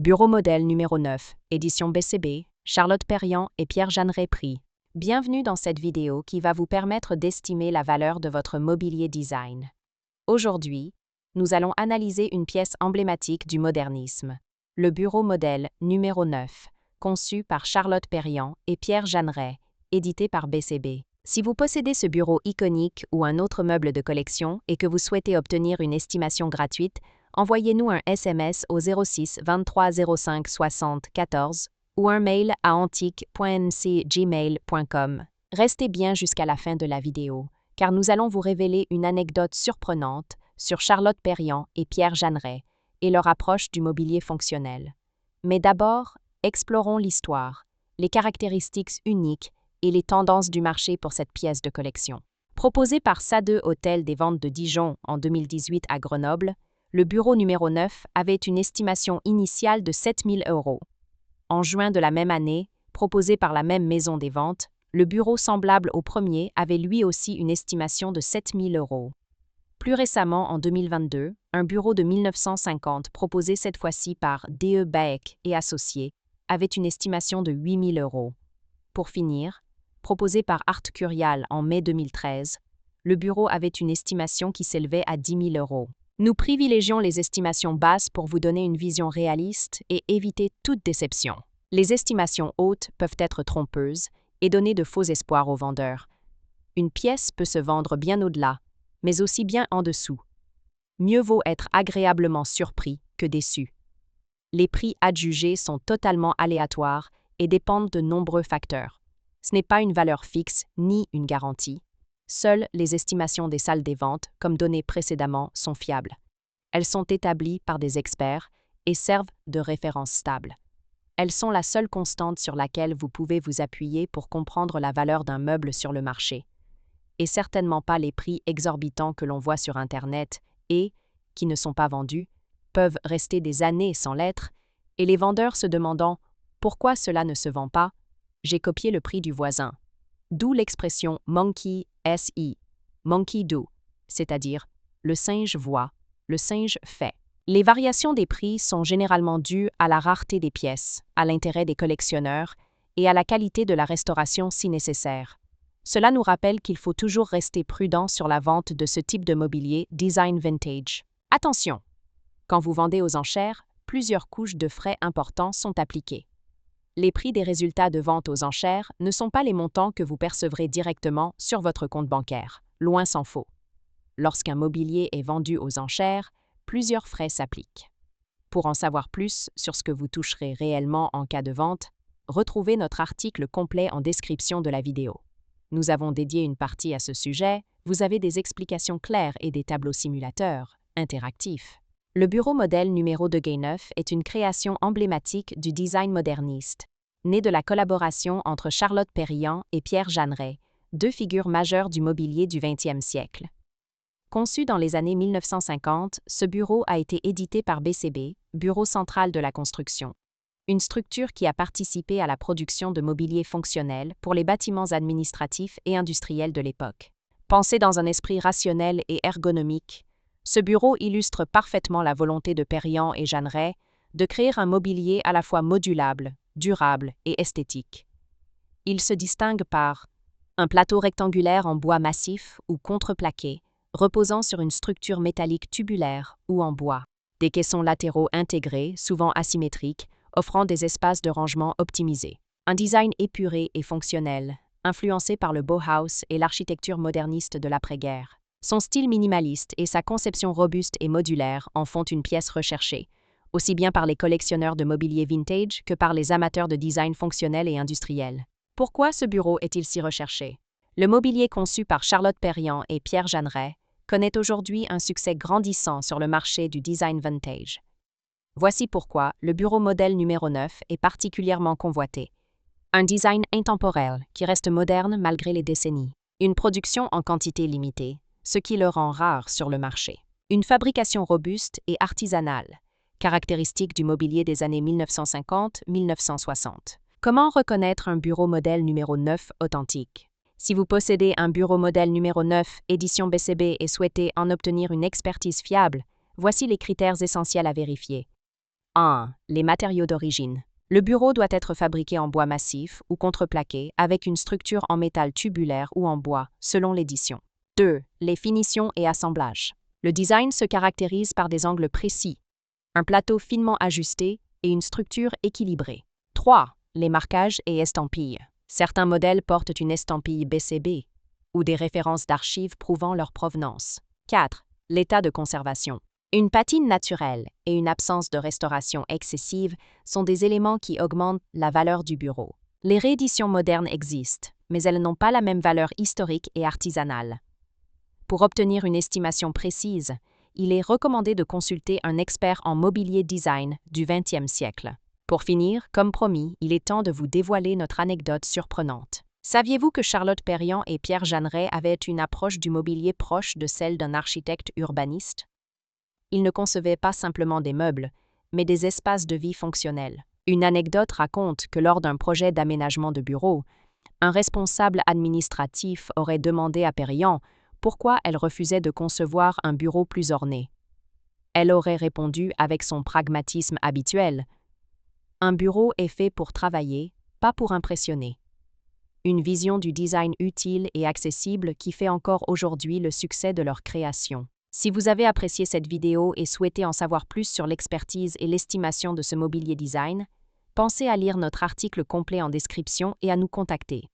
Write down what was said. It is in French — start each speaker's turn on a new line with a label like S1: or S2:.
S1: Bureau modèle numéro 9, édition BCB, Charlotte Perriand et Pierre Jeanneret Prix. Bienvenue dans cette vidéo qui va vous permettre d'estimer la valeur de votre mobilier design. Aujourd'hui, nous allons analyser une pièce emblématique du modernisme, le bureau modèle numéro 9, conçu par Charlotte Perriand et Pierre Jeanneret, édité par BCB. Si vous possédez ce bureau iconique ou un autre meuble de collection et que vous souhaitez obtenir une estimation gratuite, envoyez-nous un SMS au 06 23 05 60 14 ou un mail à antique.nc@gmail.com. Restez bien jusqu'à la fin de la vidéo, car nous allons vous révéler une anecdote surprenante sur Charlotte Perriand et Pierre Jeanneret et leur approche du mobilier fonctionnel. Mais d'abord, explorons l'histoire, les caractéristiques uniques et les tendances du marché pour cette pièce de collection. Proposé par Sade Hôtel des Ventes de Dijon en 2018 à Grenoble, le bureau numéro 9 avait une estimation initiale de 7 000 €. En juin de la même année, proposé par la même maison des ventes, le bureau semblable au premier avait lui aussi une estimation de 7 000 €. Plus récemment, en 2022, un bureau de 1950 proposé cette fois-ci par D.E. Baek et Associés avait une estimation de 8 000 €. Pour finir, proposé par Art Curial en mai 2013, le bureau avait une estimation qui s'élevait à 10 000 €. Nous privilégions les estimations basses pour vous donner une vision réaliste et éviter toute déception. Les estimations hautes peuvent être trompeuses et donner de faux espoirs aux vendeurs. Une pièce peut se vendre bien au-delà, mais aussi bien en dessous. Mieux vaut être agréablement surpris que déçu. Les prix adjugés sont totalement aléatoires et dépendent de nombreux facteurs. Ce n'est pas une valeur fixe ni une garantie. Seules les estimations des salles des ventes, comme données précédemment, sont fiables. Elles sont établies par des experts et servent de référence stable. Elles sont la seule constante sur laquelle vous pouvez vous appuyer pour comprendre la valeur d'un meuble sur le marché. Et certainement pas les prix exorbitants que l'on voit sur Internet et, qui ne sont pas vendus, peuvent rester des années sans l'être, et les vendeurs se demandant « Pourquoi cela ne se vend pas ?» J'ai copié le prix du voisin. D'où l'expression « monkey SI », monkey do, c'est-à-dire « le singe voit, le singe fait ». Les variations des prix sont généralement dues à la rareté des pièces, à l'intérêt des collectionneurs et à la qualité de la restauration si nécessaire. Cela nous rappelle qu'il faut toujours rester prudent sur la vente de ce type de mobilier design vintage. Attention! Quand vous vendez aux enchères, plusieurs couches de frais importants sont appliquées. Les prix des résultats de vente aux enchères ne sont pas les montants que vous percevrez directement sur votre compte bancaire, loin s'en faut. Lorsqu'un mobilier est vendu aux enchères, plusieurs frais s'appliquent. Pour en savoir plus sur ce que vous toucherez réellement en cas de vente, retrouvez notre article complet en description de la vidéo. Nous avons dédié une partie à ce sujet, vous avez des explications claires et des tableaux simulateurs, interactifs. Le bureau modèle numéro 9 est une création emblématique du design moderniste, née de la collaboration entre Charlotte Perriand et Pierre Jeanneret, deux figures majeures du mobilier du XXe siècle. Conçu dans les années 1950, ce bureau a été édité par BCB, Bureau central de la construction, une structure qui a participé à la production de mobilier fonctionnel pour les bâtiments administratifs et industriels de l'époque. Pensé dans un esprit rationnel et ergonomique, ce bureau illustre parfaitement la volonté de Perriand et Jeanneret de créer un mobilier à la fois modulable, durable et esthétique. Il se distingue par un plateau rectangulaire en bois massif ou contreplaqué, reposant sur une structure métallique tubulaire ou en bois, des caissons latéraux intégrés, souvent asymétriques, offrant des espaces de rangement optimisés. Un design épuré et fonctionnel, influencé par le Bauhaus et l'architecture moderniste de l'après-guerre. Son style minimaliste et sa conception robuste et modulaire en font une pièce recherchée, aussi bien par les collectionneurs de mobilier vintage que par les amateurs de design fonctionnel et industriel. Pourquoi ce bureau est-il si recherché? Le mobilier conçu par Charlotte Perriand et Pierre Jeanneret connaît aujourd'hui un succès grandissant sur le marché du design vintage. Voici pourquoi le bureau modèle numéro 9 est particulièrement convoité. Un design intemporel qui reste moderne malgré les décennies. Une production en quantité limitée, ce qui le rend rare sur le marché. Une fabrication robuste et artisanale, caractéristique du mobilier des années 1950-1960. Comment reconnaître un bureau modèle numéro 9 authentique? Si vous possédez un bureau modèle numéro 9, édition BCB et souhaitez en obtenir une expertise fiable, voici les critères essentiels à vérifier. 1. Les matériaux d'origine. Le bureau doit être fabriqué en bois massif ou contreplaqué avec une structure en métal tubulaire ou en bois, selon l'édition. 2. Les finitions et assemblages. Le design se caractérise par des angles précis, un plateau finement ajusté et une structure équilibrée. 3. Les marquages et estampilles. Certains modèles portent une estampille BCB ou des références d'archives prouvant leur provenance. 4. L'état de conservation. Une patine naturelle et une absence de restauration excessive sont des éléments qui augmentent la valeur du bureau. Les rééditions modernes existent, mais elles n'ont pas la même valeur historique et artisanale. Pour obtenir une estimation précise, il est recommandé de consulter un expert en mobilier design du XXe siècle. Pour finir, comme promis, il est temps de vous dévoiler notre anecdote surprenante. Saviez-vous que Charlotte Perriand et Pierre Jeanneret avaient une approche du mobilier proche de celle d'un architecte urbaniste? Ils ne concevaient pas simplement des meubles, mais des espaces de vie fonctionnels. Une anecdote raconte que lors d'un projet d'aménagement de bureau, un responsable administratif aurait demandé à Perriand pourquoi elle refusait de concevoir un bureau plus orné. Elle aurait répondu avec son pragmatisme habituel: « Un bureau est fait pour travailler, pas pour impressionner. » Une vision du design utile et accessible qui fait encore aujourd'hui le succès de leur création. Si vous avez apprécié cette vidéo et souhaitez en savoir plus sur l'expertise et l'estimation de ce mobilier design, pensez à lire notre article complet en description et à nous contacter.